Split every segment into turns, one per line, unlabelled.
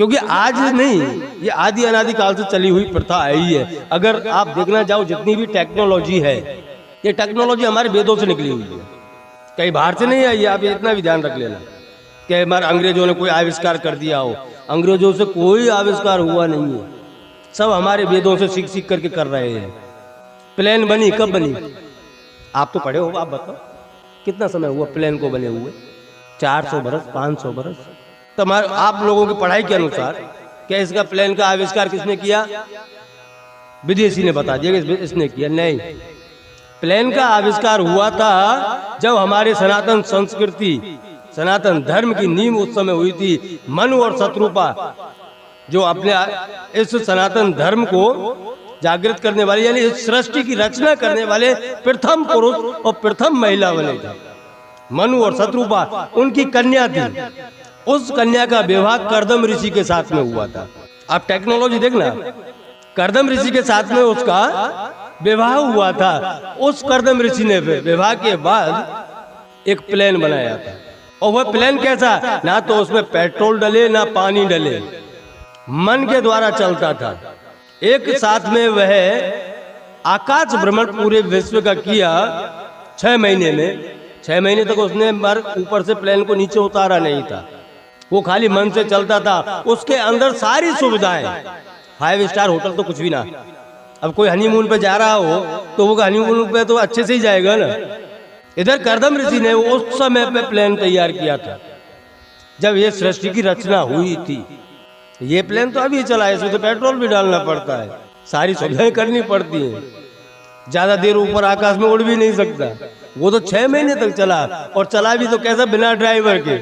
क्योंकि आज नहीं, ये आदि अनादि काल से चली हुई प्रथा आई है। अगर आप देखना जाओ जितनी भी टेक्नोलॉजी है, ये टेक्नोलॉजी हमारे वेदों से निकली हुई है, कहीं बाहर से नहीं आई है। आप इतना भी ध्यान रख लेना कि हमारे अंग्रेजों ने कोई आविष्कार कर दिया हो, अंग्रेजों से कोई आविष्कार हुआ नहीं है, सब हमारे वेदों से सीख सीख करके कर रहे हैं। प्लेन बनी कब बनी? आप तो पढ़े हो, आप बताओ कितना समय हुआ प्लेन को बने हुए? 400 बरस, 500 बरस। तो आप लोगों की पढ़ाई के अनुसार क्या इसका प्लेन का आविष्कार किसने किया? विदेशी ने बता दिया कि इसने किया। नहीं, प्लेन का आविष्कार हुआ था जब हमारे सनातन संस्कृति, सनातन धर्म की नींव उस समय हुई थी। मनु और शत्रुपा जो अपने इस सनातन धर्म को जागृत करने वाले, यानी इस सृष्टि की रचना करने वाले प्रथम पुरुष और प्रथम महिला बने थे। मनु और शत्रुपा उनकी कन्या थी। उस कन्या का विवाह कर्दम ऋषि के साथ में हुआ था। आप टेक्नोलॉजी देखना, कर्दम ऋषि के साथ में उसका विवाह हुआ था। उस कर्दम ऋषि ने विवाह के बाद एक प्लेन बनाया था। और वह प्लेन कैसा? ना तो उसमें पेट्रोल डले ना पानी डले, मन के द्वारा चलता था। एक साथ में वह आकाश भ्रमण पूरे विश्व का किया 6 महीने में। 6 महीने तक उसने ऊपर से प्लेन को नीचे उतारा नहीं था, वो खाली मन से चलता था। उसके अंदर सारी सुविधाएं, 5 स्टार होटल तो कुछ भी ना। अब कोई हनीमून पे जा रहा हो तो वो हनीमून पे तो अच्छे से ही जाएगा ना। इधर कर्दम ऋषि ने उस समय पे प्लेन तैयार किया था जब ये सृष्टि की रचना हुई थी। ये प्लेन तो अभी चला है, इसमें तो पेट्रोल भी डालना पड़ता है, सारी सुविधाएं करनी पड़ती हैं। ज्यादा देर ऊपर आकाश में उड़ भी नहीं सकता। वो तो 6 महीने तक चला, और चला भी तो कैसा? बिना ड्राइवर के,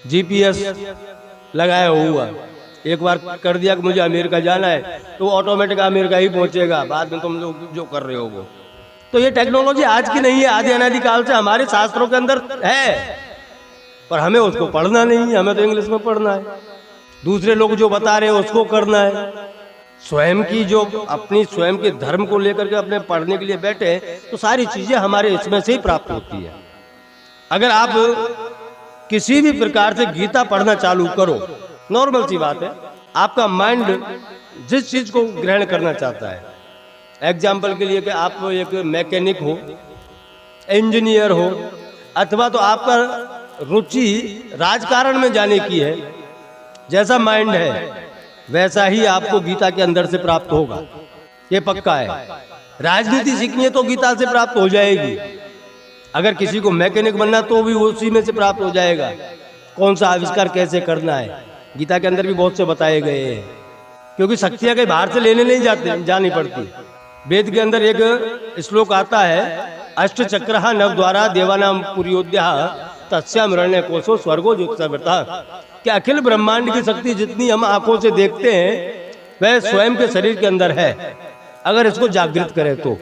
जीपीएस लगाया हुआ। एक बार कर दिया कि मुझे अमेरिका जाना है तो ऑटोमेटिक अमेरिका ही पहुंचेगा, बाद में तुम लोग जो कर रहे हो वो। तो ये टेक्नोलॉजी आज की नहीं है, आदि अनादि काल से हमारे शास्त्रों के अंदर है, पर हमें उसको पढ़ना नहीं है। हमें तो इंग्लिश में पढ़ना है, दूसरे लोग जो बता रहे हैं उसको करना है। स्वयं की जो अपनी स्वयं के धर्म को लेकर के अपने पढ़ने के लिए बैठे तो सारी चीजें हमारे इसमें से ही प्राप्त होती है। अगर आप किसी भी प्रकार से गीता पढ़ना चालू करो, नॉर्मल सी बात है, आपका माइंड जिस चीज को ग्रहण करना चाहता है, एग्जाम्पल के लिए कि आप एक मैकेनिक हो, इंजीनियर हो, अथवा तो आपका रुचि राजकारण में जाने की है, जैसा माइंड है वैसा ही आपको गीता के अंदर से प्राप्त होगा, ये पक्का है। राजनीति सीखनी है तो गीता से प्राप्त हो जाएगी। अगर किसी को मैकेनिक बनना तो भी उसी में से प्राप्त हो जाएगा। कौन सा आविष्कार कैसे करना है गीता के अंदर भी बहुत से बताए गए हैं, क्योंकि शक्तियां कहीं बाहर से लेने नहीं जानी पड़ती। वेद के अंदर एक श्लोक आता है, अष्ट चक्र नव द्वारा देवानाम पुरियोद्या तस्याम रण्य कोशो स्वर्गो ज्योतिषा, कि अखिल ब्रह्मांड की शक्ति जितनी हम आंखों से देखते हैं वह स्वयं के शरीर के अंदर है। अगर इसको जागृत करें तो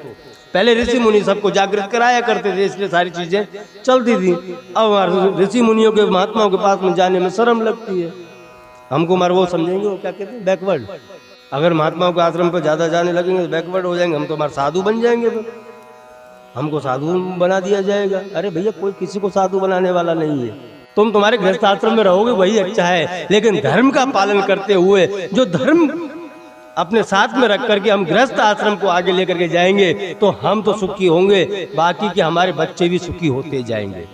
पहले ऋषि मुनि सबको जागृत कराया करते थे, इसलिए सारी चीजें चलती थी। अब ऋषि मुनियों के महात्माओं के पास में जाने में शर्म लगती है। हमको मार वो समझेंगे, वो क्या कहते हैं, बैकवर्ड। अगर महात्माओं के आश्रम पर ज्यादा जाने लगेंगे तो बैकवर्ड हो जाएंगे, हम तो हमारे साधु बन जाएंगे, तो हमको साधु बना दिया जाएगा। अरे भैया, कोई किसी को साधु बनाने वाला नहीं है। तुम तुम्हारे गृहस्थ आश्रम में रहोगे वही अच्छा है, लेकिन धर्म का पालन करते हुए, जो धर्म अपने साथ में रख करके हम गृहस्थ आश्रम को आगे लेकर के जाएंगे तो हम तो सुखी होंगे, बाकी के हमारे बच्चे भी सुखी होते जाएंगे।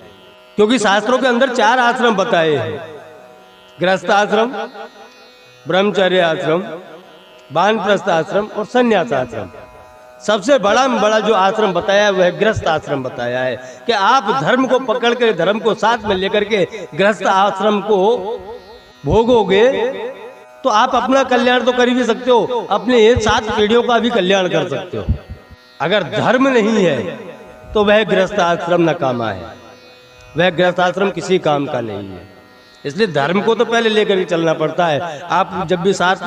क्योंकि शास्त्रों के अंदर 4 आश्रम बताए हैं, गृहस्थ आश्रम, ब्रह्मचर्य आश्रम, वानप्रस्थ आश्रम और संन्यास आश्रम। सबसे बड़ा जो आश्रम बताया है वह गृहस्थ आश्रम बताया है, कि आप धर्म को पकड़ कर, धर्म को साथ में लेकर के गृहस्थ आश्रम को भोगोगे तो आप अपना कल्याण तो कर ही सकते हो, अपने 7 पीढ़ियों का भी कल्याण कर सकते हो। अगर धर्म नहीं है तो वह गृहस्थ आश्रम नकामा है, वह गृहस्थ आश्रम किसी काम का नहीं है। इसलिए धर्म को तो पहले लेकर के चलना पड़ता है। आप जब भी 7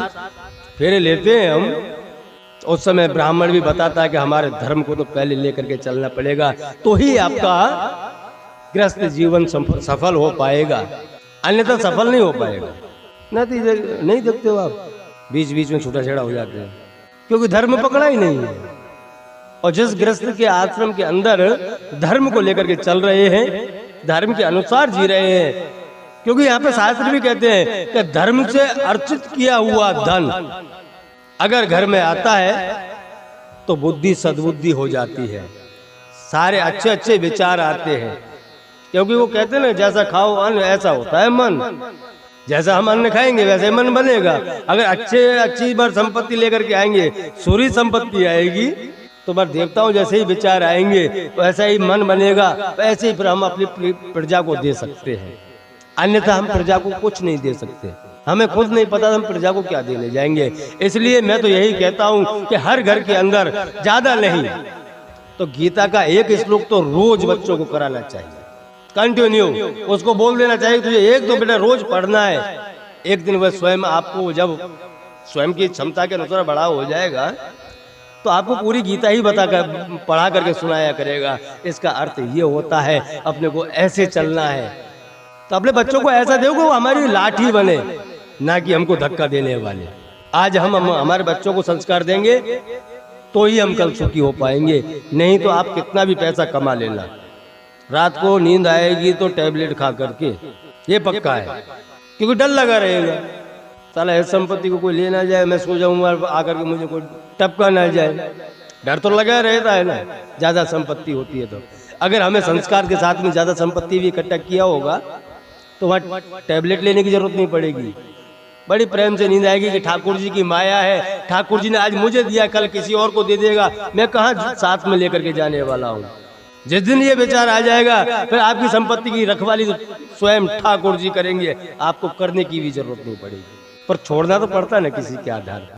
फेरे लेते हैं हम, उस समय ब्राह्मण भी बताता है कि हमारे धर्म को तो पहले लेकर के चलना पड़ेगा, तो ही आपका गृहस्थ जीवन सफल हो पाएगा, अन्यथा सफल नहीं हो पाएगा। नहीं देखते हो आप, बीच बीच में छूटा छेड़ा हो जाते हैं, क्योंकि धर्म पकड़ा ही नहीं है। और जिस गृहस्थ के आश्रम के अंदर धर्म को लेकर के चल रहे हैं, धर्म के अनुसार जी रहे हैं, क्योंकि यहाँ पे शास्त्र भी कहते हैं कि धर्म से अर्जित किया हुआ धन अगर घर में आता है तो बुद्धि सद्बुद्धि हो जाती है, सारे अच्छे अच्छे विचार आते हैं। क्योंकि वो कहते हैं ना, जैसा खाओ अन्न ऐसा होता है मन, जैसा हम अन्न खाएंगे वैसे मन बनेगा। अगर अच्छी बार संपत्ति लेकर के आएंगे, सूरी संपत्ति आएगी तो बार देवताओं जैसे ही विचार आएंगे वैसा ही मन बनेगा, वैसे ही फिर हम अपनी प्रजा को दे सकते हैं। अन्यथा हम प्रजा को कुछ नहीं दे सकते, हमें खुद नहीं पता हम प्रजा को क्या देने जाएंगे। इसलिए मैं तो यही कहता हूँ कि हर घर के अंदर ज्यादा नहीं तो गीता का एक श्लोक तो रोज बच्चों को कराना चाहिए, कंटिन्यू उसको बोल देना चाहिए तुझे एक तो बेटा रोज पढ़ना है। एक दिन वह स्वयं आपको जब स्वयं की क्षमता के अनुसार बड़ा हो जाएगा तो आपको पूरी गीता ही पढ़ा करके सुनाया करेगा। इसका अर्थ ये होता है अपने को ऐसे चलना है। तो अपने बच्चों को ऐसा दो कि वो हमारी लाठी बने, ना कि हमको धक्का देने वाले। आज हम हमारे बच्चों को संस्कार देंगे तो ही हम कल सुखी हो पाएंगे, नहीं तो आप कितना भी पैसा कमा लेना, रात को नींद आएगी तो टैबलेट खा करके, ये पक्का है। क्योंकि डर लगा रहेगा, साला ऐसी संपत्ति को कोई ले ना जाए, मैं सो जाऊंगा आकर के मुझे कोई टपका ना जाए, डर तो लगा रहता है ना ज्यादा संपत्ति होती है तो। अगर हमें संस्कार के साथ में ज्यादा संपत्ति भी इकट्ठा किया होगा तो वहाँ टैबलेट लेने की जरूरत नहीं पड़ेगी, बड़ी प्रेम से नींद आएगी कि ठाकुर जी की माया है, ठाकुर जी ने आज मुझे दिया कल किसी और को दे देगा, मैं कहाँ साथ में लेकर के जाने वाला हूँ। जिस दिन ये विचार आ जाएगा फिर आपकी संपत्ति की रखवाली स्वयं ठाकुर जी करेंगे, आपको करने की भी जरूरत नहीं पड़ेगी। पर छोड़ना तो पड़ता है ना किसी के आधार पर।